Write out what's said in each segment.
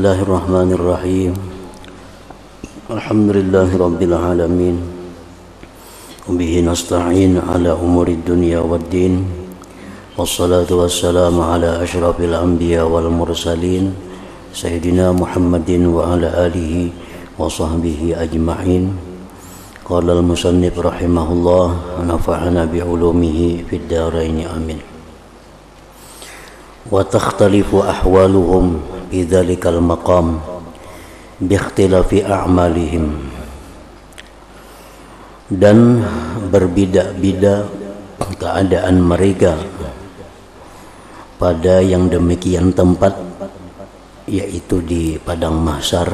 Bismillahirrahmanirrahim. Alhamdulillahirabbil alamin. Bihi nasta'in ala umurid dunya waddin. Wassalatu wassalamu ala asyrafil anbiya wal mursalin Sayyidina Muhammadin wa ala alihi wa sahbihi ajma'in. Qala al-musannif rahimahullah, nafa'ana bi'ulumihi fid dharain amin. Wa takhtalifu ahwaluhum bidzalikal maqam biikhtilafi a'malihim, dan berbeda-beda keadaan mereka pada yang demikian tempat, yaitu di padang mahsyar,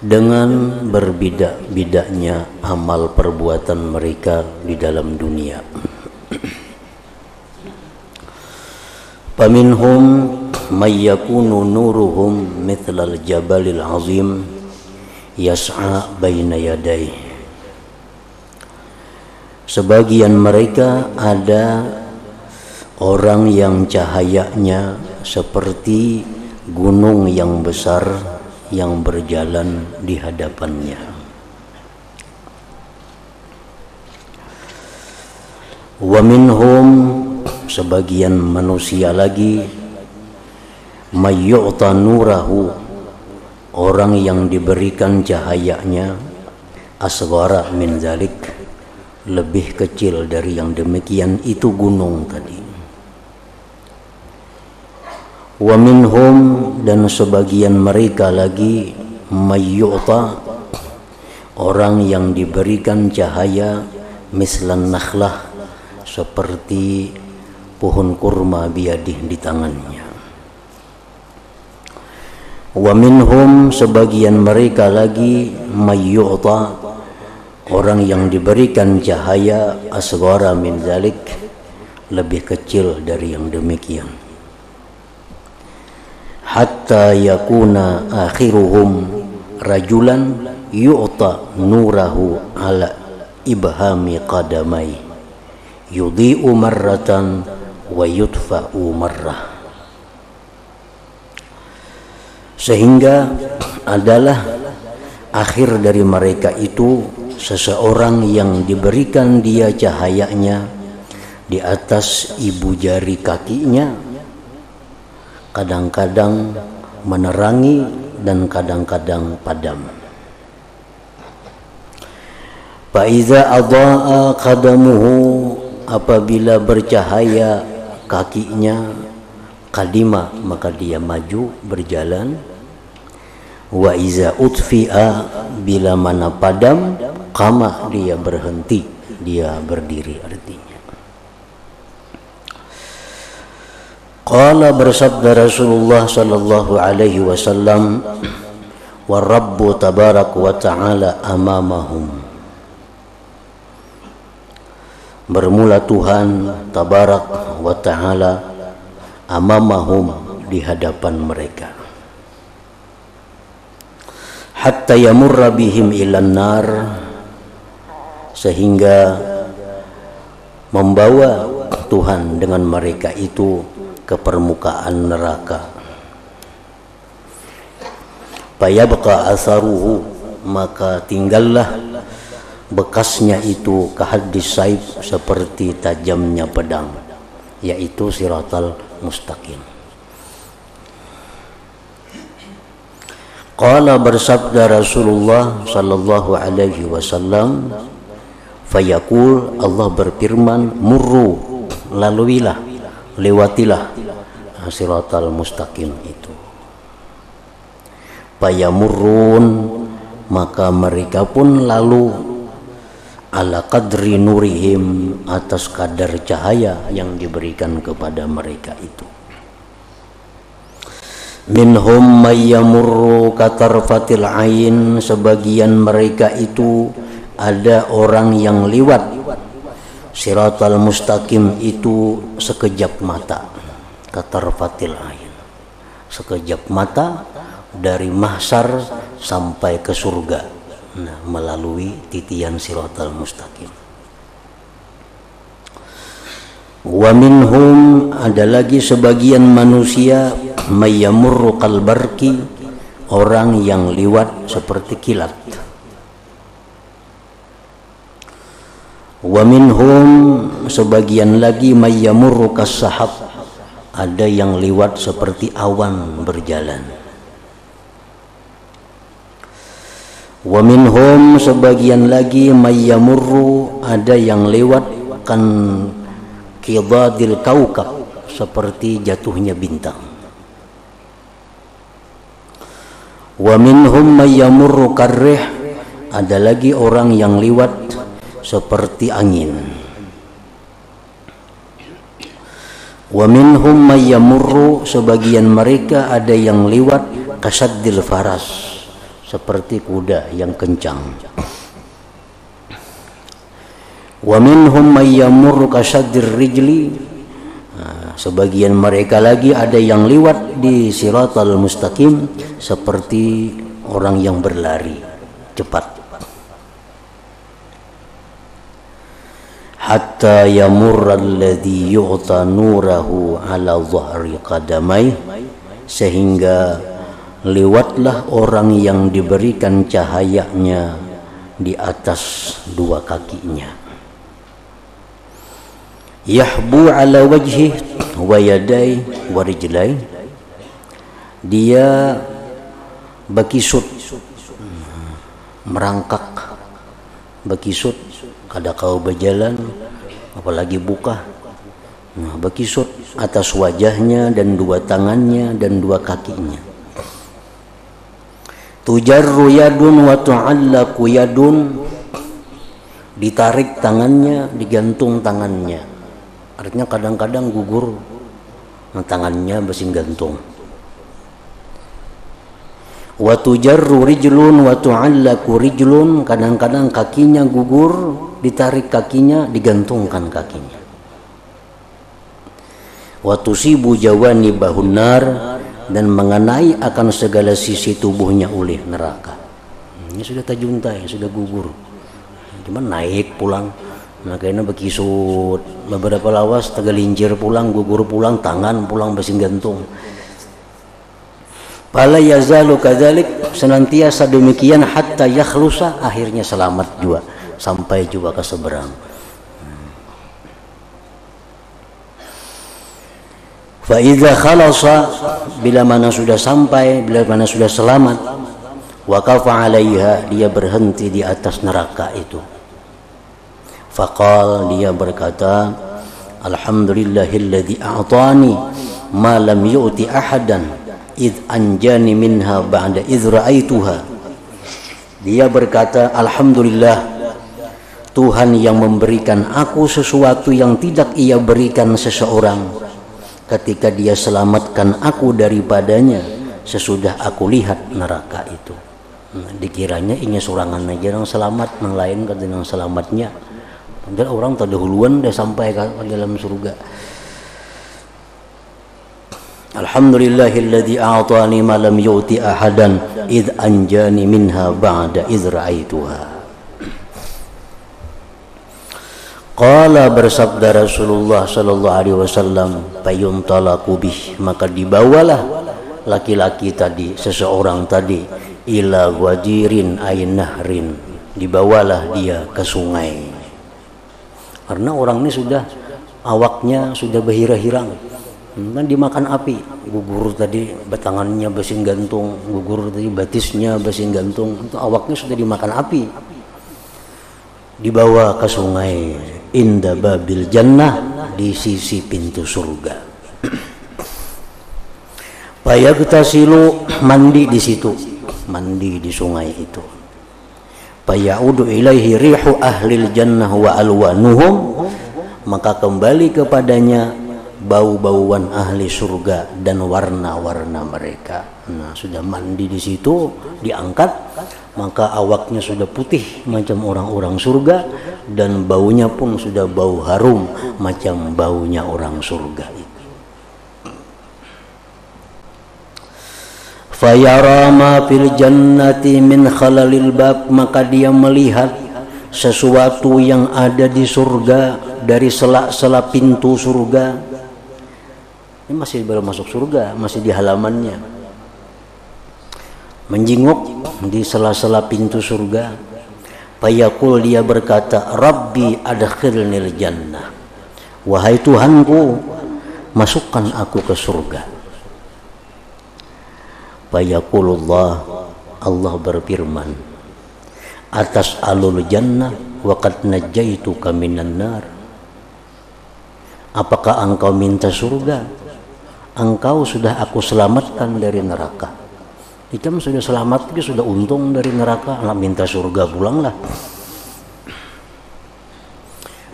dengan berbeda-bedanya amal perbuatan mereka di dalam dunia. Faminhum may yakunu nuruhum mithlal jabalil azim yas'a baina yadayhi. Sebagian mereka ada orang yang cahayanya seperti gunung yang besar yang berjalan di hadapannya. Wa minhum, sebagian manusia lagi, mayyu'ta nurahu, orang yang diberikan cahayanya, asghara min zalik, lebih kecil dari yang demikian itu gunung tadi. Wa minhum, dan sebagian mereka lagi, mayyu'ta, orang yang diberikan cahaya mislan nakhlah, seperti pohon kurma biadih di tangannya. Wa minhum, sebagian mereka lagi, mayyu'ta, orang yang diberikan cahaya asghara min zalik, lebih kecil dari yang demikian. Hatta yakuna akhiruhum rajulan yu'ta nurahu ala ibhami qadamai yudhi'u marratan wa yudfa'u marrah. Sehingga adalah akhir dari mereka itu seseorang yang diberikan dia cahayanya di atas ibu jari kakinya, kadang-kadang menerangi dan kadang-kadang padam. Fa iza adha'a qadamuhu, apabila bercahaya kakinya, kadima, maka dia maju berjalan. Wa iza utfi'a, bila mana padam, qama, dia berhenti, dia berdiri artinya. Qala, bersabda Rasulullah sallallahu alaihi wasallam, wa rabbu tabarak wa ta'ala amamahum, bermula Tuhan tabarak wa ta'ala amamahum, di hadapan mereka. Hatta yamurra bihim ilan nar, sehingga membawa Tuhan dengan mereka itu ke permukaan neraka. Fayabqa asaruhu, maka tinggallah bekasnya itu kahadis saib, seperti tajamnya pedang, yaitu siratal mustaqim. Qala, bersabda Rasulullah sallallahu alaihi wasallam, fayaqul, Allah berfirman, murru, laluilah, lewatilah siratal mustaqim itu. Fayamurrun, maka mereka pun lalu, ala qadri nurihim, atas kadar cahaya yang diberikan kepada mereka itu. Minhum may yamurru katarfatil ain, sebagian mereka itu ada orang yang liwat siratal mustaqim itu sekejap mata. Katarfatil ain, sekejap mata, dari mahsyar sampai ke surga, nah, melalui titian siratal mustaqim. Wa minhum, ada lagi sebagian manusia, mayyamurru kalbarki, orang yang liwat seperti kilat. Wa minhum, sebagian lagi, mayyamurru kassahab, ada yang liwat seperti awan berjalan. Wa minhum, sebagian lagi, mayyamurru, ada yang lewat kan qidadil kaukab, seperti jatuhnya bintang. Wa minhum mayyamurru karrih, ada lagi orang yang lewat seperti angin. Wa minhum mayyamurru, sebagian mereka ada yang lewat kasaddil faras, seperti kuda yang kencang. Wa minhum mayyamurru kasaddir rijli, sebagian mereka lagi ada yang lewat di siratal mustaqim seperti orang yang berlari cepat. Hatta yamurra alladhi yu'ta nurahu ala dhahri qadamai, sehingga lewatlah orang yang diberikan cahayanya di atas dua kakinya. Yahbu ala wajhi wa yadai wa rijlai, dia bakisut, merangkak, bakisut, kada kau berjalan apalagi buka. Nah, bakisut atas wajahnya dan dua tangannya dan dua kakinya. Tujarru yadun wa tu'allaku yadun, ditarik tangannya, digantung tangannya. Artinya kadang-kadang gugur tangannya basing gantung. Wa tujarru rijlun wa tu'allaku rijlun, kadang-kadang kakinya gugur, ditarik kakinya, digantungkan kakinya. Wa tusibu jawani bahunnar, dan mengenai akan segala sisi tubuhnya oleh neraka. Ini sudah tajuntai, sudah gugur, cuma naik pulang. Nah kayaknya bekisut beberapa lawas, tegalincir pulang, gugur pulang, tangan pulang basing gantung. Fala yazalu kadzalik, senantiasa demikian hatta yakhlusa, akhirnya selamat juga, sampai juga ke seberang. Fa idza khalasa, bila mana sudah sampai, bila mana sudah selamat, waqafa 'alaiha, dia berhenti di atas neraka itu. Faqal, dia berkata, alhamdulillahilladzi a'tani ma lam yu'ti ahadan id anjani minha ba'da id ra'aituha. Dia berkata, alhamdulillah, Tuhan yang memberikan aku sesuatu yang tidak ia berikan seseorang ketika dia selamatkan aku daripadanya sesudah aku lihat neraka itu. Nah, dikiranya ini sorangan aja yang selamat, yang lain kan yang selamatnya. Padahal orang terdahuluan dah sampai ke dalam surga. Alhamdulillahilladzi a'tani ma lam yu'ti ahadan id anjani minha ba'da id ra'aituha. Qala, bersabda Rasulullah sallallahu alaihi wasallam, fayuntalaku bih, maka dibawalah laki-laki tadi, seseorang tadi, ila wajirin ain nahrin, dibawalah dia ke sungai. Karena orang ini sudah awaknya sudah berhirang-hirang, kan dimakan api, gugur tadi batangannya basing gantung, gugur tadi batisnya basing gantung, itu awaknya sudah dimakan api. Dibawa ke sungai, inda babil jannah, di sisi pintu surga. Fayagtasilu, mandi di situ, mandi di sungai itu. Fayaudu ilaihi rihu ahlil jannah wa alwanuhum, maka kembali kepadanya bau-bauan ahli surga dan warna-warna mereka. Nah, sudah mandi di situ, diangkat, maka awaknya sudah putih macam orang-orang surga, dan baunya pun sudah bau harum macam baunya orang surga itu. Fayara ma fil jannati min khalalil bab, maka dia melihat sesuatu yang ada di surga dari sela-sela pintu surga. Ini masih baru masuk surga, masih di halamannya. Menjinguk di sela-sela pintu surga. Fayaqul, dia berkata, Rabbi adkhilnil jannah. Wahai Tuhanku, masukkan aku ke surga. Fayaqulullah, Allah berfirman, atas alul jannah wa qad najaituka minan nar. Apakah engkau minta surga? Engkau sudah aku selamatkan dari neraka. Ikam sudah selamat, sudah untung dari neraka, anak minta surga pulanglah.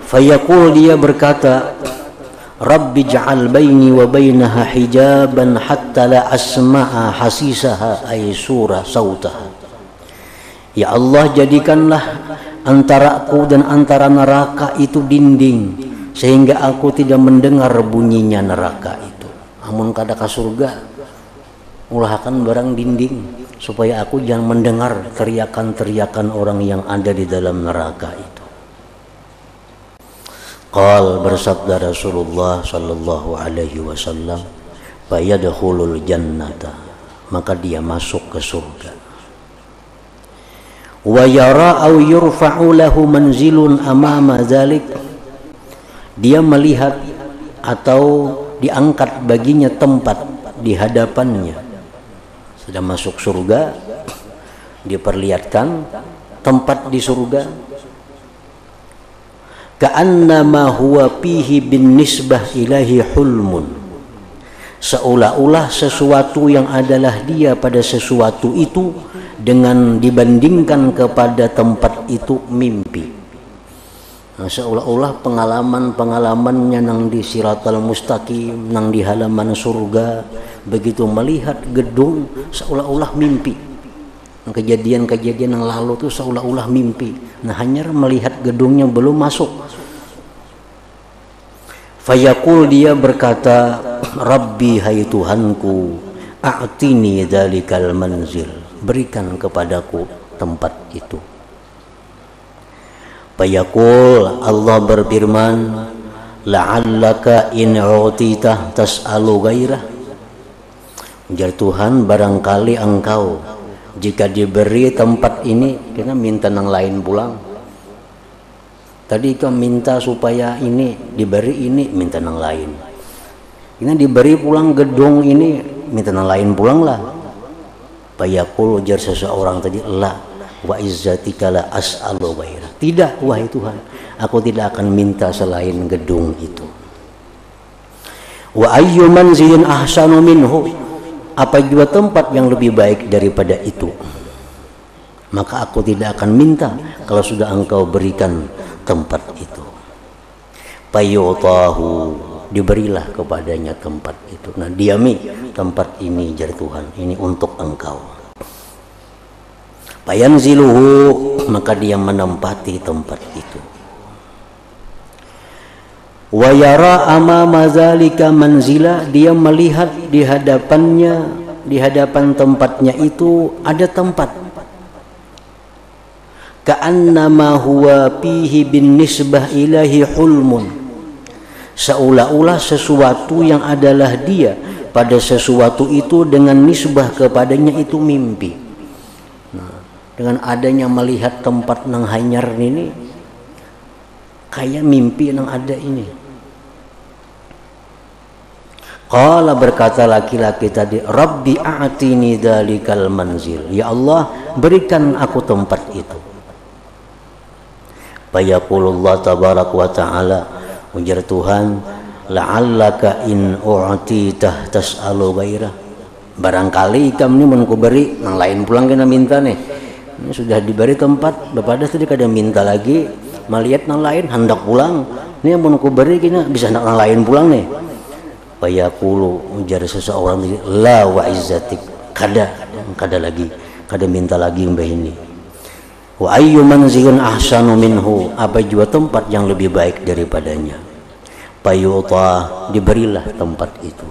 Fayaqul, dia berkata, Rabbi ja'al baini wa bainaha hijaban hatta la asma'a hasisaha ay surah sautaha. Ya Allah, jadikanlah antaraku dan antara neraka itu dinding, sehingga aku tidak mendengar bunyinya neraka itu. Amun kada ka surga, ulahkan barang dinding supaya aku jangan mendengar teriakan-teriakan orang yang ada di dalam neraka itu. Qal, bersabda Rasulullah sallallahu alaihi wasallam, fayadkhulul jannata, maka dia masuk ke surga. Wa yara aw yurfa'u lahu manzilun amama dzalik, dia melihat atau diangkat baginya tempat di hadapannya. Sudah masuk surga, diperlihatkan tempat di surga. Ka'annama huwa fihi bin nisbah ilahi hulmun, seolah-olah sesuatu yang adalah dia pada sesuatu itu dengan dibandingkan kepada tempat itu mimpi. Nah, seolah-olah pengalaman-pengalamannya nang di Siratal Mustaqim, nang di halaman surga, begitu melihat gedung seolah-olah mimpi. Kejadian-kejadian yang lalu itu seolah-olah mimpi. Nah, hanya melihat gedungnya belum masuk. Fayaqul, dia berkata, Rabbi, hai Tuhanku, a'tini dzalikal manzil, berikan kepadaku tempat itu. Fayaqul, Allah berfirman, la'allaka in utitah tas'alu ghairah. Ujar Tuhan, barangkali engkau jika diberi tempat ini kita minta yang lain pulang. Tadi kau minta supaya ini diberi, ini minta yang lain. Ini diberi pulang gedung ini, minta yang lain pulang lah. Fayaqul, ujar seseorang tadi, la wa izzatika la as'alu ghairah. Tidak, wahai Tuhan, aku tidak akan minta selain gedung itu. Wa ayyu manzilin ahsanu minhu, apa juga tempat yang lebih baik daripada itu. Maka aku tidak akan minta kalau sudah engkau berikan tempat itu. Fayutahu, diberilah kepadanya tempat itu. Nah, diami tempat ini, jar Tuhan, ini untuk engkau. Fayanziluhu, maka dia menempati tempat itu. Wa yara amama zalika manzila, dia melihat di hadapannya, di hadapan tempatnya itu ada tempat. Ka'annama huwa fihi bin nisbah ilahi hulmun, seolah-olah sesuatu yang adalah dia pada sesuatu itu dengan nisbah kepadanya itu mimpi. Dengan adanya melihat tempat nang hanyar ini, kayak mimpi nang ada ini. Qala, berkata laki-laki tadi, Rabbi a'tini dzalikal manzil, ya Allah, berikan aku tempat itu. Fayaqulullah tabarak wa ta'ala, ujar Tuhan, la'allaka in u'titah tas'alu ghairah, barangkali kamu ini mau beri nang lain pulang kena minta nih. Ini sudah diberi tempat, bapak tadi kada minta lagi, melihat nang lain hendak pulang. Ini yang mau beri kena bisa nang lain pulang nih. Fayaqulu, ujar seseorang tadi, la wa izzatik, kada lagi, kada minta lagi mbah ini. Wa ayyu manzilin ahsanu minhu, apa juga tempat yang lebih baik daripadanya. Fayuta, diberilah tempat itu.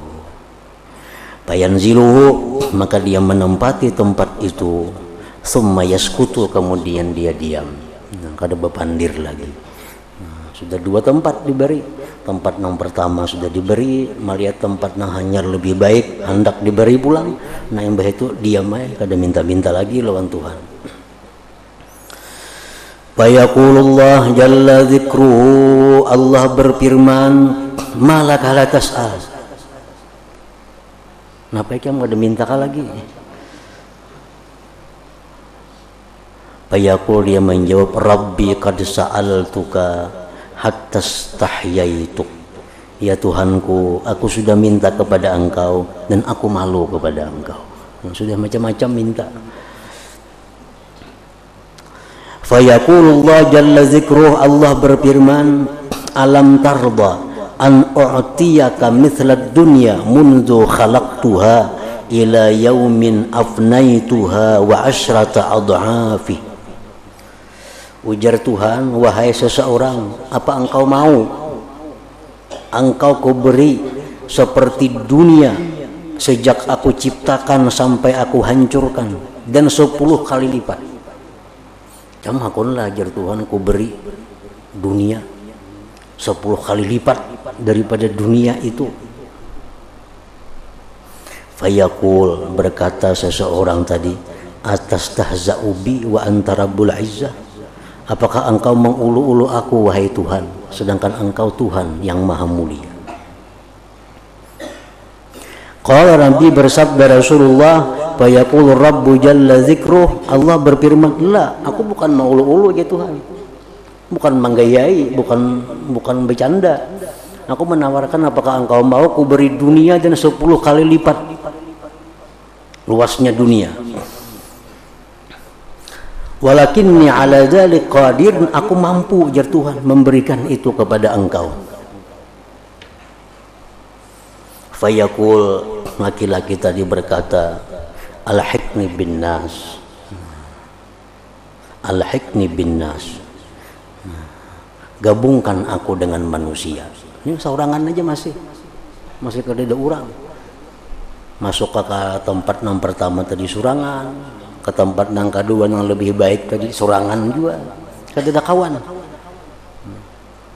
Fayanziluhu, maka dia menempati tempat itu. Summa yaskutu, kemudian dia diam. Nah, kada bepandir lagi. Nah, sudah dua tempat diberi. tempat yang pertama sudah diberi, melihat tempat yang hanya lebih baik, hendak diberi pulang. Nah yang itu diam aja, kada minta-minta lagi lawan Tuhan. Fayaqulullah jalla dzikruhu, Allah berfirman, malaka la tas'al. Napa kamu kada minta lagi? Fayaqul, dia menjawab, Rabbi qad sa'altuka hatta stahyaitu. Ya Tuhanku, aku sudah minta kepada Engkau dan aku malu kepada Engkau. Sudah macam-macam minta. Fayaqulullah jalla dzikruh, Allah berfirman, alam tarda an u'tiyaka mithlad dunya mundu khalaqtuha ila yaumin afnaituha wa asyrata adhafi. Ujar Tuhan, wahai seseorang, apa engkau mau engkau kuberi seperti dunia sejak aku ciptakan sampai aku hancurkan, dan 10 kali lipat. Jam hakunlah, ajar Tuhan, kuberi dunia 10 kali lipat daripada dunia itu. Fayaqul, berkata seseorang tadi, atas tahza'u bi wa anta rabbul izzah. Apakah engkau mengulu-ulu aku, wahai Tuhan, sedangkan engkau Tuhan yang maha mulia? Qala Rabbi, bersabda Rasulullah, fayaqulu Rabbu jalla dzikruh, Allah berfirman, la, aku bukan mengulu-ulu ya Tuhan, bukan menggayai, bukan bercanda. Aku menawarkan, apakah engkau mau ku beri dunia dan 10 kali lipat luasnya dunia. Walakinni ala dzalik qadir, aku mampu, jar Tuhan, memberikan itu kepada engkau. Fayaqul, laki-laki tadi berkata, alhiqni bin nas, alhiqni bin nas, gabungkan aku dengan manusia. Ini seorangan aja masih kada ada orang. Masuk ke tempat yang pertama tadi surangan, ke tempat yang kedua yang lebih baik tadi surangan juga, kada ada kawan.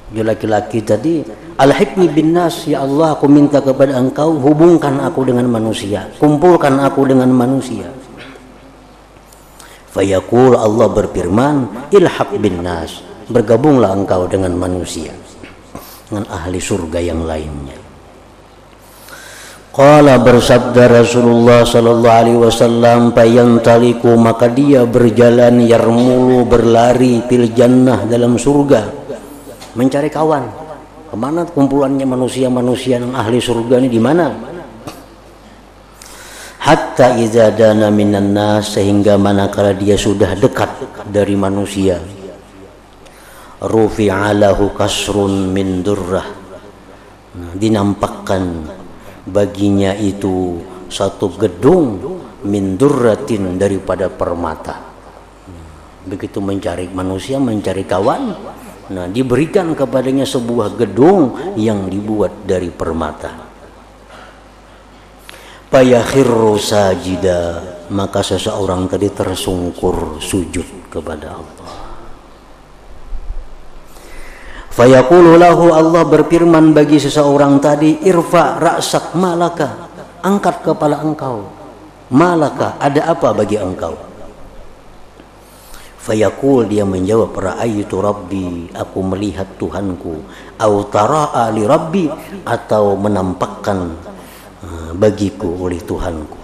Dia laki-laki tadi, alhiqni bin nas, ya Allah, aku minta kepada engkau, hubungkan aku dengan manusia, kumpulkan aku dengan manusia. Fayaqul, Allah berfirman, ilhaq bin nas, bergabunglah engkau dengan manusia, dengan ahli surga yang lainnya. Qala, bersabda Rasulullah sallallahu alaihi wasallam, fayantaliku, maka dia berjalan, yarmulu, berlari, fil jannah, dalam surga, mencari kawan. Kemana kumpulannya manusia-manusia yang ahli surga ini, di mana? Hatta idza dana minan nas, sehingga manakala dia sudah dekat dari manusia, rufi'a lahu kasrun min durrah, dinampakkan baginya itu satu gedung min durratin, daripada permata. Begitu mencari manusia, mencari kawan, nah diberikan kepadanya sebuah gedung yang dibuat dari permata. Fayakhirru sajida, maka seseorang tadi tersungkur sujud kepada Allah. Fayaqulu lahu, Allah berfirman bagi seseorang tadi, irfa ra'sak, malaka, angkat kepala engkau, malaka, ada apa bagi engkau? Fayaqul, dia menjawab, ra'aitu rabbi, aku melihat Tuhanku, au tara'a li rabbi, atau menampakkan bagiku oleh Tuhanku.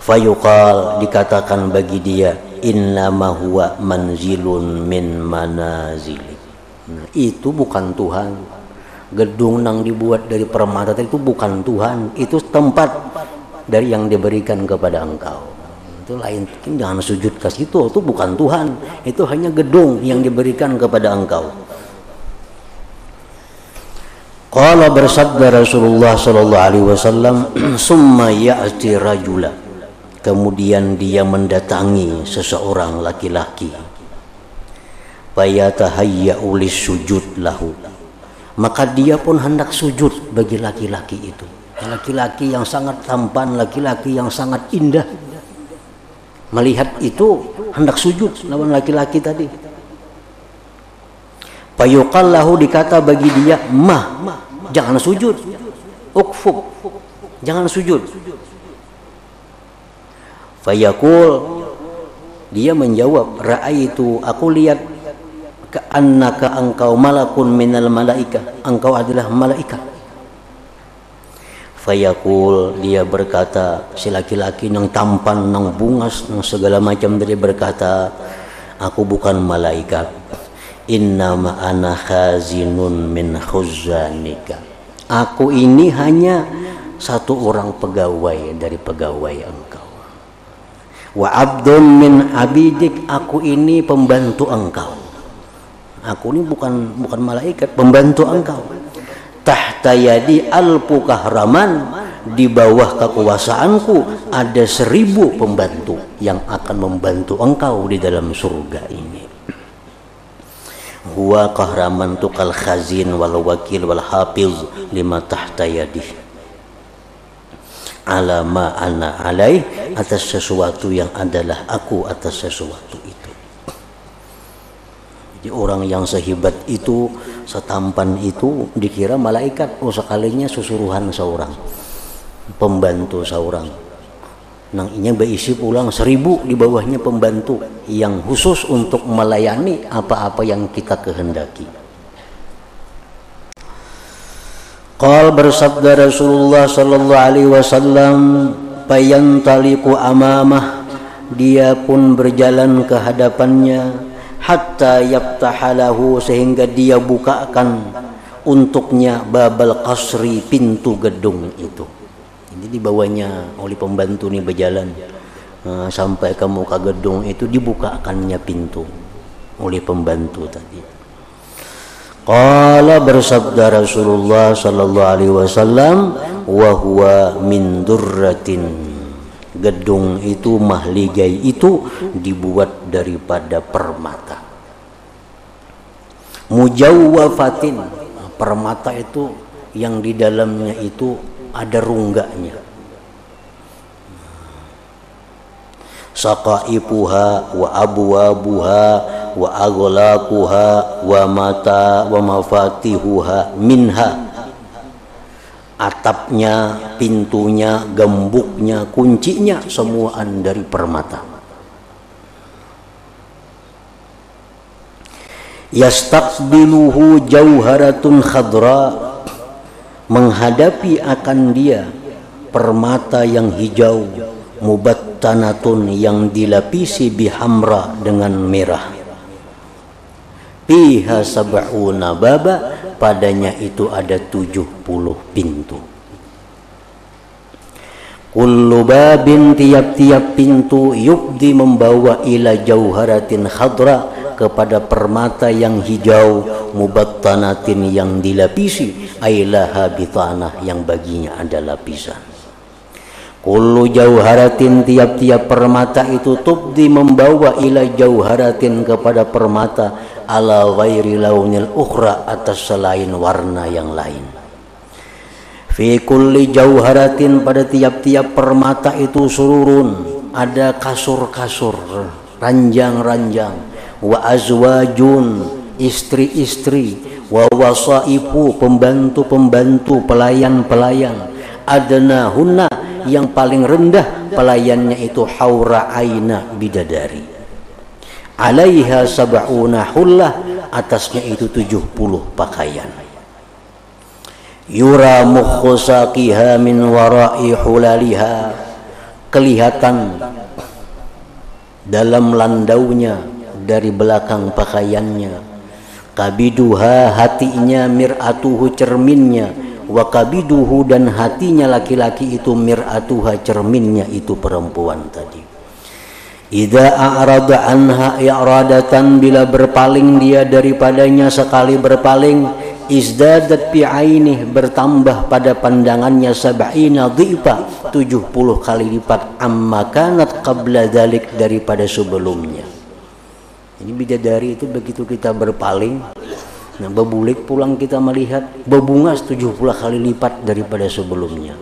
Fayuqal, dikatakan bagi dia, innama huwa manzilun min manazili. Nah, itu bukan Tuhan. Gedung yang dibuat dari permata itu bukan Tuhan, itu tempat dari yang diberikan kepada engkau. Itu lain, jangan sujud ke situ, itu bukan Tuhan, itu hanya gedung yang diberikan kepada engkau. Qala, bersabda Rasulullah sallallahu alaihi wasallam, summa ya'ti rajula, kemudian dia mendatangi seseorang laki-laki, fayatahayya'u lis-sujud lahu, maka dia pun hendak sujud bagi laki-laki itu. Laki-laki yang sangat tampan, laki-laki yang sangat indah, melihat itu hendak sujud lawan laki-laki tadi. Fayuqallahu, dikata bagi dia, mah, jangan sujud, ukfuk, jangan sujud. Fayaqul, dia menjawab, ra'aitu, aku lihat, ka'annaka engkau malakun minal malaika, engkau adalah malaikat. Fayaqul, dia berkata, si laki-laki nang tampan, nang bungas, nang segala macam, dia berkata, aku bukan malaikat. Innama ana khazinun min khuzanika. Aku ini hanya satu orang pegawai dari pegawai engkau. Wa abdun min abidik, aku ini pembantu engkau. Aku ini bukan malaikat, pembantu engkau. Tahta yadi alfu kahraman, di bawah kekuasaanku ada 1000 pembantu yang akan membantu engkau di dalam surga ini. Huwa kahraman tukal khazin wal wakil wal hafiz lima tahta yadih, ala ma ana alaih, atas sesuatu yang adalah aku atas sesuatu itu. Jadi orang yang sehebat itu, setampan itu, dikira malaikat. Oh, sekalinya susuruhan seorang, pembantu seorang. Nang inya berisi pulang 1000, di bawahnya pembantu yang khusus untuk melayani apa-apa yang kita kehendaki. Qal, bersabda Rasulullah sallallahu alaihi wasallam, fayantaliqu amamah, dia pun berjalan ke hadapannya, hatta yaftahalahu, sehingga dia bukakan untuknya babal qasri, pintu gedung itu. Jadi dibawanya oleh pembantu nih berjalan sampai ke muka gedung itu, dibukakannya pintu oleh pembantu tadi. Qala, bersabda Rasulullah sallallahu alaihi wasallam, wa huwa min durratin, gedung itu, mahligai itu dibuat daripada permata. Mujawwafatin, permata itu yang di dalamnya itu ada rungganya. Saqaipuha wa abwabuha wa aghlaquha wa mata wa mafatihuha minha, atapnya, pintunya, gembuknya, kuncinya semuaan dari permata. Yastaqbiluhu jauharatun khadra, menghadapi akan dia permata yang hijau, mubattanatun, yang dilapisi bihamra, dengan merah. Fiha sab'una baba, padanya itu ada 70 pintu. Kullu babin, tiap-tiap pintu, yubdi, membawa, ila jauharatin khadra, kepada permata yang hijau, mubattanatin, yang dilapisi, ailaha bitanah, yang baginya ada lapisan. Kullu jauharatin, tiap-tiap permata itu, tubdi, membawa, ila jauharatin, kepada permata, ala ghairi launil ukhra, atas selain warna yang lain. Fi kulli jauharatin, pada tiap-tiap permata itu, sururun, ada kasur-kasur, ranjang-ranjang, wa azwajun, istri-istri, wa wasaifu, pembantu-pembantu, pelayan-pelayan, adnahunna, yang paling rendah pelayannya itu haura aina, bidadari. Alaiha sab'una hullah, atasnya itu 70 pakaian. Yura mukhusaqiha min wara'i hulaliha, kelihatan dalam landaunya, dari belakang pakaiannya. Kabiduha, hatinya, mir'atuhu, cerminnya, wa kabiduhu, dan hatinya laki-laki itu, mir'atuha, cerminnya itu perempuan tadi. Idza a'rada anha i'radatan, bila berpaling dia daripadanya sekali berpaling, izdadat fi ainih, bertambah pada pandangannya, sab'ina dhifa, 70 kali lipat, amma kanat qabla dzalik, daripada sebelumnya. Ini bidadari itu begitu kita berpaling, nah bebulik pulang kita melihat, bebungas 70 kali lipat daripada sebelumnya.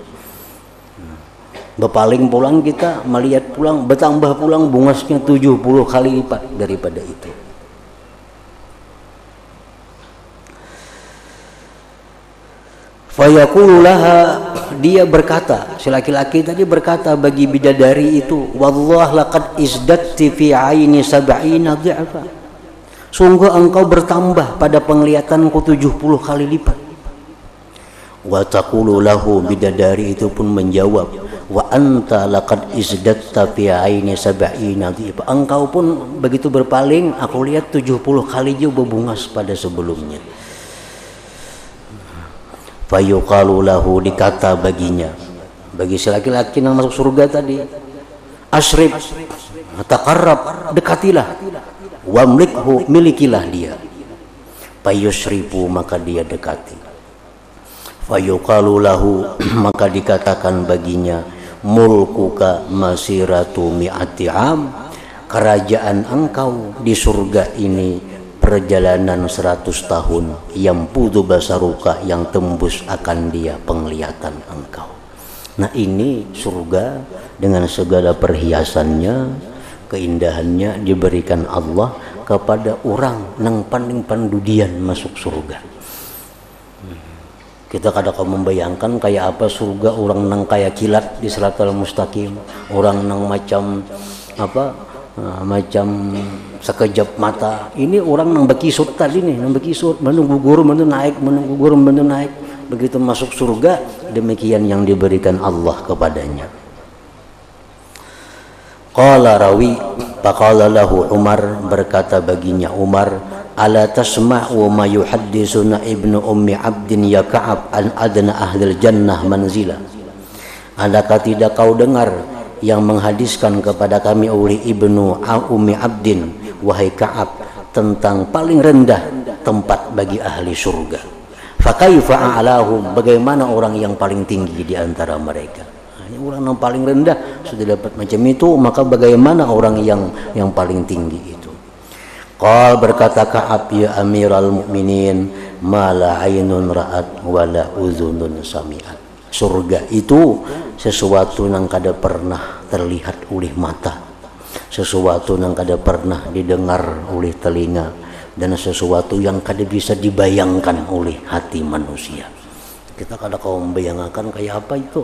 Berpaling pulang kita melihat pulang, bertambah pulang bungasnya 70 kali lipat daripada itu. Fayaqulu laha, dia berkata, si laki-laki tadi berkata bagi bidadari itu, wallah laqad izdatti fi aini sab'ina dhi'fa, sungguh engkau bertambah pada penglihatanku 70 kali lipat. Wa taqulu lahu, bidadari itu pun menjawab, wa anta laqad izdatta fi aini sab'ina dhi'fa, engkau pun begitu berpaling, aku lihat 70 kali juga berbungas pada sebelumnya. Fayuqalu lahu, dikata baginya, bagi si laki-laki yang masuk surga tadi, asrib, taqarrab, dekatilah, wamlikhu, milikilah dia. Fayusribu, maka dia dekati. Fayuqalu lahu, maka dikatakan baginya, mulkuka masiratu mi'ati am, kerajaan engkau di surga ini perjalanan 100 tahun, yang putu basaruka, yang tembus akan dia penglihatan engkau. Nah, ini surga dengan segala perhiasannya, keindahannya diberikan Allah kepada orang nang paling pandudian masuk surga. Kita kadang membayangkan kayak apa surga, orang nang kayak kilat di siratal mustaqim, orang nang macam apa, macam sekejap mata. Ini orang nang bekisut tadi nih, nang bekisut, menunggu guru menunggu naik, menunggu guru menunggu naik. Begitu masuk surga, demikian yang diberikan Allah kepadanya. Qala rawi, faqala lahu Umar, berkata baginya Umar, ala tasma'u ma yuhaddisuna ibnu ummi abdin ya Ka'ab an adna ahlil jannah manzila, adakah tidak kau dengar yang menghadiskan kepada kami oleh ibnu ummi abdin, wahai Ka'ab, tentang paling rendah tempat bagi ahli surga. Fakaifa a'lahum, bagaimana orang yang paling tinggi di antara mereka. Ini orang yang paling rendah sudah dapat macam itu, maka bagaimana orang yang paling tinggi itu. Qal, berkata Ka'ab, ya amiral mu'minin, ma la ainun ra'at wa la uzunun sami'at. Surga itu sesuatu yang kada pernah terlihat oleh mata, sesuatu yang kada pernah didengar oleh telinga, dan sesuatu yang kada bisa dibayangkan oleh hati manusia. Kita kada kau membayangkan kayak apa itu.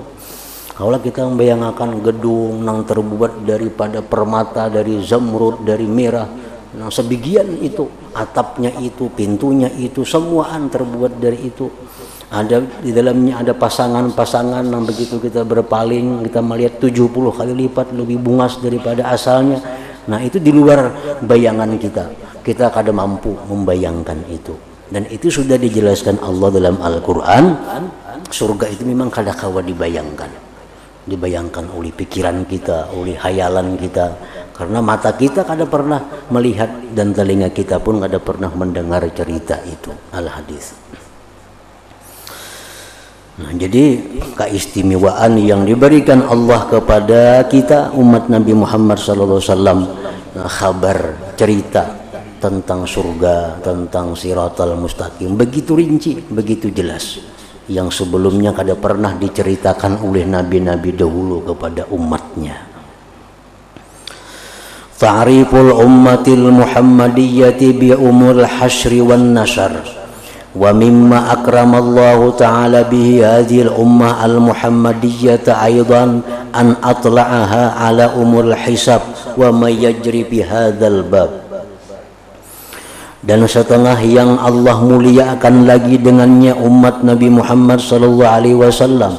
Kalau kita membayangkan gedung yang terbuat daripada permata, dari zamrud, dari merah, yang sebagian itu, atapnya itu, pintunya itu, semuaan terbuat dari itu. Ada di dalamnya ada pasangan-pasangan yang begitu kita berpaling, kita melihat 70 kali lipat lebih bungas daripada asalnya. Nah, itu di luar bayangan kita. Kita kada mampu membayangkan itu. Dan itu sudah dijelaskan Allah dalam Al-Quran. Surga itu memang kada kawa dibayangkan. Dibayangkan oleh pikiran kita, oleh hayalan kita. Karena mata kita kada pernah melihat, dan telinga kita pun kada pernah mendengar cerita itu. Al-Hadis. Nah, jadi keistimewaan yang diberikan Allah kepada kita umat Nabi Muhammad SAW, kabar, cerita tentang surga, tentang siratal mustaqim, begitu rinci, begitu jelas, yang sebelumnya kada pernah diceritakan oleh nabi-nabi dahulu kepada umatnya. Ta'riful ummatil muhammadiyyati bi umul hasyri wan nasar. Wa mimma akramallahu ta'ala bihi hadhil ummah al-muhammadiyyah aidan an atla'aha ala umur hisab wa may yajri bi hadzal bab. Dan setengah yang Allah muliakan lagi dengannya umat Nabi Muhammad sallallahu alaihi wasallam,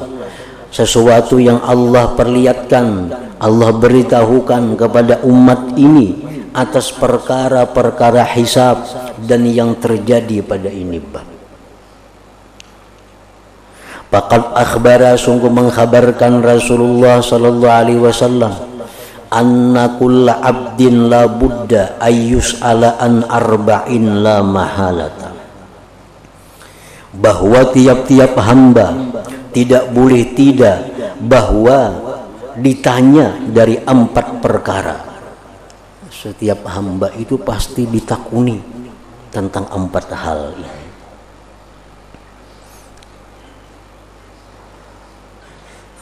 sesuatu yang Allah perlihatkan, Allah beritahukan kepada umat ini atas perkara-perkara hisab dan yang terjadi pada ini bab. Faqad akhbara, sungguh mengkhabarkan Rasulullah sallallahu alaihi wasallam, anna kulla abdin la budda ayyus ala an arba'in la mahalata, bahwa tiap-tiap hamba tidak boleh tidak bahwa ditanya dari 4 perkara. Setiap hamba itu pasti ditakuni tentang 4 hal ini.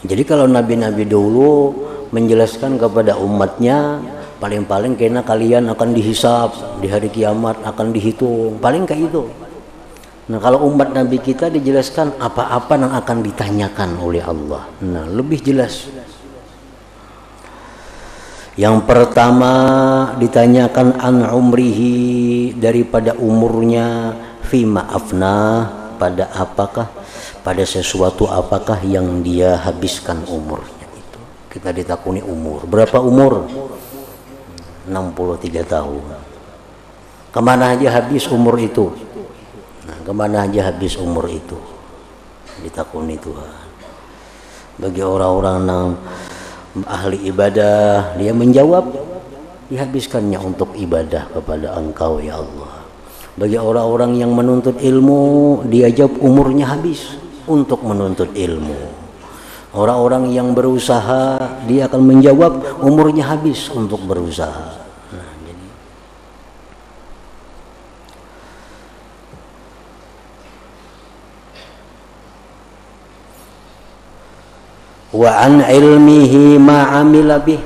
Jadi kalau nabi-nabi dulu menjelaskan kepada umatnya, paling-paling karena kalian akan dihisab di hari kiamat, akan dihitung, paling kayak itu. Nah, kalau umat Nabi kita dijelaskan apa-apa yang akan ditanyakan oleh Allah. Nah, lebih jelas. Yang pertama ditanyakan an umrihi, daripada umurnya, fima afnah, pada apakah, pada sesuatu apakah yang dia habiskan umurnya itu. Kita ditakuni umur. Berapa umur? 63 tahun. Kemana aja habis umur itu? Nah, kemana aja habis umur itu? Ditakuni Tuhan. Bagi orang-orang yang ahli ibadah, dia menjawab, dihabiskannya untuk ibadah kepada Engkau ya Allah. Bagi orang-orang yang menuntut ilmu, dia jawab umurnya habis untuk menuntut ilmu. Orang-orang yang berusaha, dia akan menjawab umurnya habis untuk berusaha. Nah, jadi wa an ilmihi ma amila bih,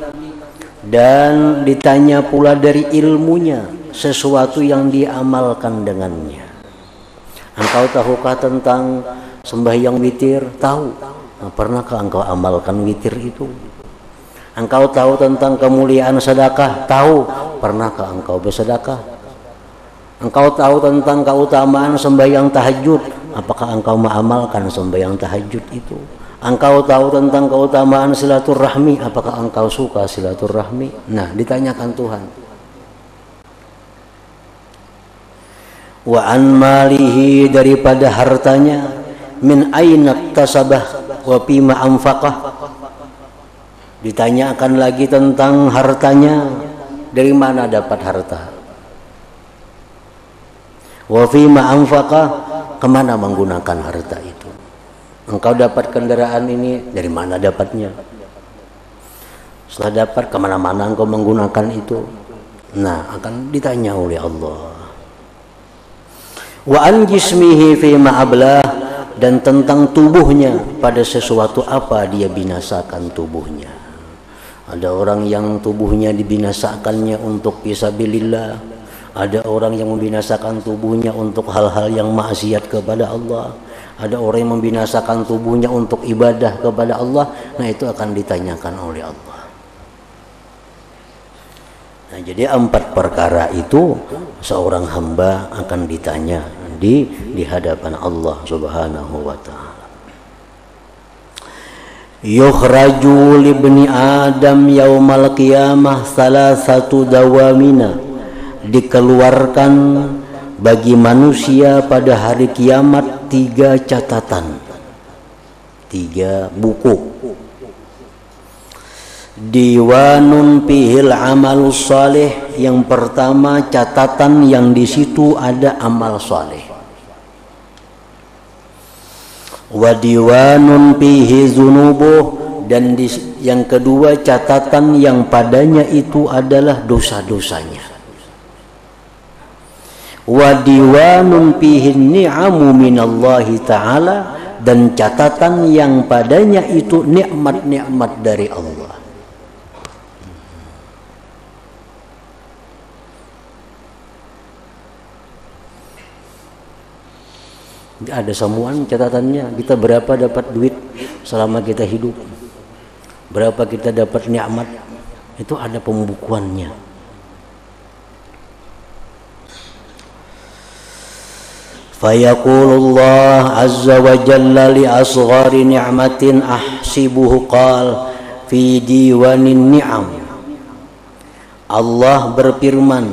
dan ditanya pula dari ilmunya, sesuatu yang diamalkan dengannya. Engkau tahukah tentang sembahyang witir? Tahu. Nah, pernahkah engkau amalkan witir itu? Engkau tahu tentang kemuliaan sedekah? Tahu. Pernahkah engkau bersedekah? Engkau tahu tentang keutamaan sembahyang tahajud? Apakah engkau mengamalkan sembahyang tahajud itu? Engkau tahu tentang keutamaan silaturahmi? Apakah engkau suka silaturahmi? Nah, ditanyakan Tuhan. Wa an malihi, daripada hartanya, min aina tasabah wa fima anfaqah. Ditanyakan lagi tentang hartanya, dari mana dapat harta? Wa fima anfaqah, kemana menggunakan harta itu? Engkau dapat kendaraan ini, dari mana dapatnya? Setelah dapat, kemana-mana engkau menggunakan itu? Nah, akan ditanya oleh Allah. Wa an jismihi fima ablah, dan tentang tubuhnya, pada sesuatu apa dia binasakan tubuhnya. Ada orang yang tubuhnya dibinasakannya untuk fisabilillah, ada orang yang membinasakan tubuhnya untuk hal-hal yang maksiat kepada Allah, ada orang yang membinasakan tubuhnya untuk ibadah kepada Allah. Nah, itu akan ditanyakan oleh Allah. Nah, jadi 4 perkara itu seorang hamba akan ditanya di hadapan Allah Subhanahu wa ta'ala. Yukhraju libni Adam yaumal qiyamah salasatu dawamina, dikeluarkan bagi manusia pada hari kiamat 3 catatan, 3 buku. Diwanun pihil amalus salih, yang pertama catatan yang di situ ada amal saleh. Wa diwanun pihi zunubuh, dan yang kedua catatan yang padanya itu adalah dosa-dosanya. Wa diwanun pihi ni'amu minallahi ta'ala, dan catatan yang padanya itu nikmat-nikmat dari Allah. Ada semuanya catatannya. Kita berapa dapat duit selama kita hidup, berapa kita dapat nikmat, itu ada pembukuannya. Fayaqulullah azza wa jalla li asghari ni'matin ahsibuhu qal fi diwanin ni'am. Allah berfirman,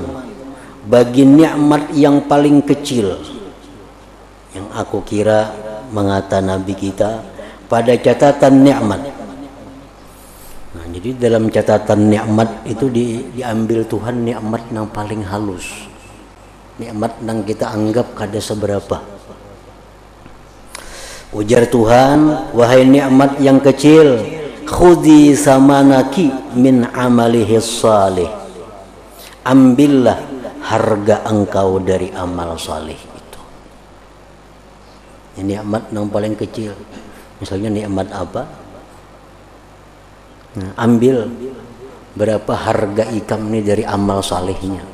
bagi nikmat yang paling kecil, yang aku kira mengata Nabi kita, pada catatan nikmat. Nah, jadi dalam catatan nikmat itu diambil Tuhan nikmat yang paling halus, nikmat yang kita anggap kada seberapa. Ujar Tuhan, wahai nikmat yang kecil, khudhi samanaki min amalihi salih, ambillah harga engkau dari amal salih. Nikmat yang paling kecil, misalnya nikmat apa? Nah, ambil berapa harga ikam ini dari amal salehnya.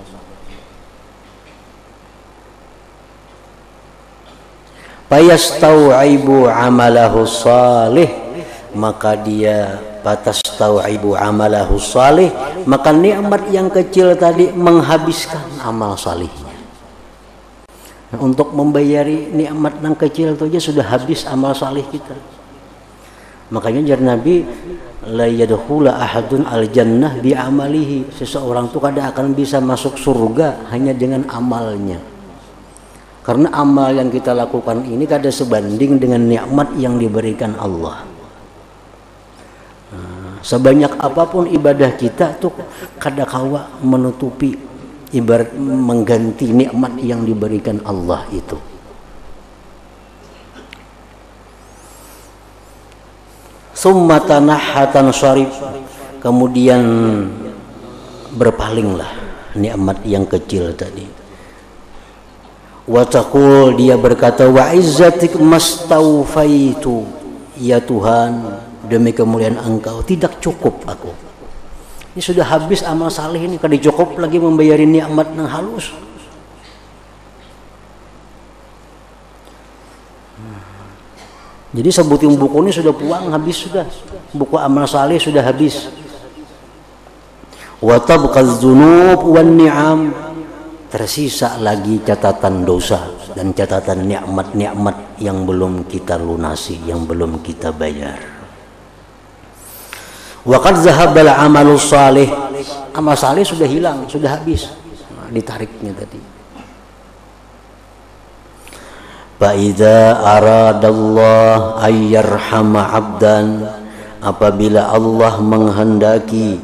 Fayastau'ibu amalahu salih, maka dia fatastau'ibu amalahu salih, maka nikmat yang kecil tadi menghabiskan amal salihnya. Nah, untuk membayari nikmat yang kecil itu aja sudah habis amal salih kita. Makanya jar Nabi, la yadkhula ahadun al jannah bi amalihi, seseorang itu kada akan bisa masuk surga hanya dengan amalnya. Karena amal yang kita lakukan ini kada sebanding dengan nikmat yang diberikan Allah. Nah, sebanyak apapun ibadah kita tuh kada kawa menutupi, ibarat mengganti nikmat yang diberikan Allah itu. Summa tanahhatan syarif, kemudian berpalinglah nikmat yang kecil tadi. Wa taqul, dia berkata, wa izzatik mastaufaitu, ya Tuhan, demi kemuliaan Engkau tidak cukup aku. Ini sudah habis amal saleh ini, kada cukup lagi membayari nikmat yang halus. Jadi sebutin buku ini sudah puang, habis sudah. Buku amal saleh sudah habis. Wa tabqaz dzunub wan ni'am, tersisa lagi catatan dosa dan catatan nikmat-nikmat yang belum kita lunasi, yang belum kita bayar. Wa qad zahabal amalus salih, amal saleh sudah hilang, sudah habis. Nah, ditariknya tadi. Fa idza aradallah ayyarhama 'abdan, apabila Allah menghendaki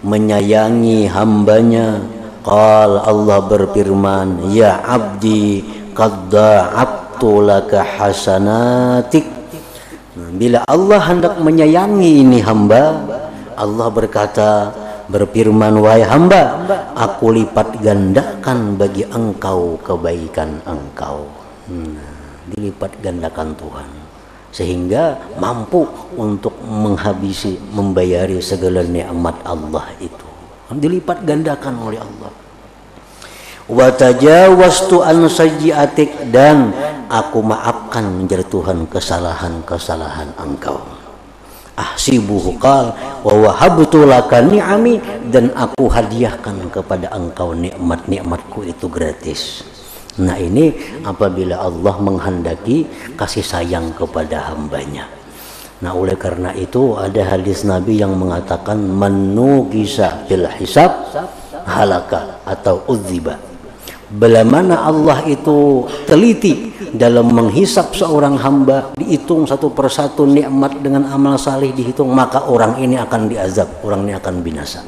menyayangi hambanya, qal, Allah berfirman, ya abdi qad da'abtu laka hasanatik. Bila Allah hendak menyayangi ini hamba, Allah berfirman, wahai hamba, aku lipat gandakan bagi engkau kebaikan engkau. Dilipat gandakan Tuhan sehingga mampu untuk menghabisi, membayari segala nikmat Allah itu. Dilipat gandakan oleh Allah. Wa tajawaztu an sayyi'atik, dan aku maafkan menjadi Tuhan kesalahan-kesalahan engkau. Ahsibuhu qal wa wahabtu laka ni'ami, dan aku hadiahkan kepada engkau nikmat-nikmatku itu gratis. Nah, ini apabila Allah menghendaki kasih sayang kepada hambanya. Nah, oleh karena itu ada hadis Nabi yang mengatakan, manugisa bil hisab halaka atau udziba. Bila mana Allah itu teliti dalam menghisap seorang hamba, dihitung satu persatu nikmat dengan amal saleh dihitung, maka orang ini akan diazab, orang ini akan binasa.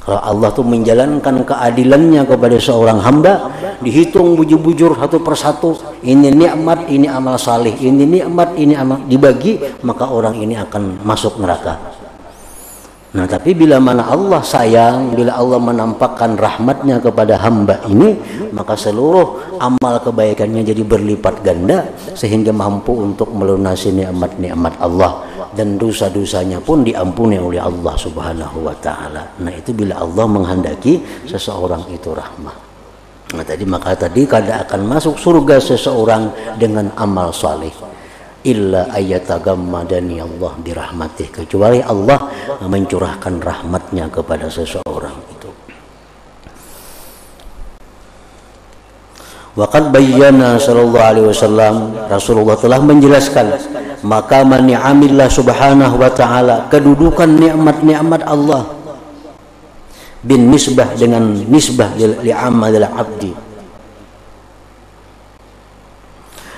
Kalau Allah tuh menjalankan keadilannya kepada seorang hamba, dihitung bujur-bujur satu persatu, ini nikmat, ini amal saleh, ini nikmat, ini amal, dibagi, maka orang ini akan masuk neraka. Nah, tapi bila mana Allah sayang, bila Allah menampakkan rahmatnya kepada hamba ini, maka seluruh amal kebaikannya jadi berlipat ganda sehingga mampu untuk melunasi nikmat-nikmat Allah, dan dosa-dosanya pun diampuni oleh Allah Subhanahu wa taala. Nah, itu bila Allah menghendaki seseorang itu rahmat. Nah, maka tadi kada akan masuk surga seseorang dengan amal saleh illa ayatagammadani Allah birahmatih, kecuali Allah mencurahkan rahmatnya kepada seseorang itu. Waqad bayyana sallallahu alaihi wasallam, Rasulullah telah menjelaskan maqama ni'amillah subhanahu wa ta'ala, kedudukan nikmat-nikmat Allah, bin nisbah, dengan nisbah li amalil abdi,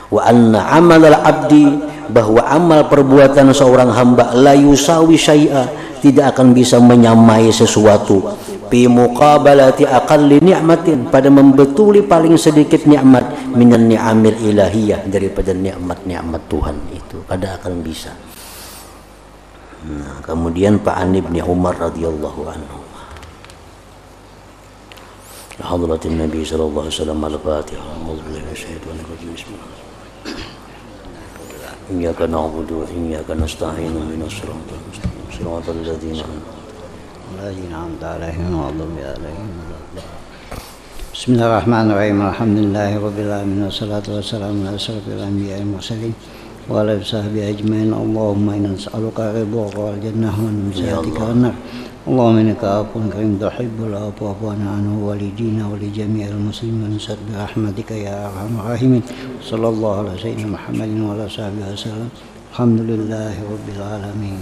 wa anna amalal abdi, bahwa amal perbuatan seorang hamba la yusawi syai'a, tidak akan bisa menyamai sesuatu, fi muqabalati aqalli ni'matin, pada membetuli paling sedikit nikmat, minan ni'amil ilahiyah, daripada nikmat-nikmat Tuhan itu kada akan bisa. Nah, kemudian Pak Ibnu Umar radhiyallahu anhu, hadratin Nabi sallallahu alaihi wasallam, al-Fatihah. A'udzu billahi minasyaitonir rajim. Bismillah. Iyyaka na'budu wa iyyaka nasta'in, ihdinas siratal mustaqim, siratal ladzina an'amta 'alaihim ghairil maghdubi 'alaihim waladdallin. Bismillahirrahmanirrahim. Alhamdulillahirabbil alamin wassalatu wassalamu ala asyrofil anbiya'i wal mursalin wa ala sahbihi ajmain. Allahumma inna nas'aluka ridhaka wal jannah wa nus'aluka an-nar. Allahumma innaka afuwwun karim tuhibbul afwa fa'fu anhu walidina wa li jami'il muslimin bi rahmatika ya arhamar rahimin. Sallallahu alaihi wa sallam Muhammadin wa ala sahbihi wasallam. Alhamdulillahirabbil alamin.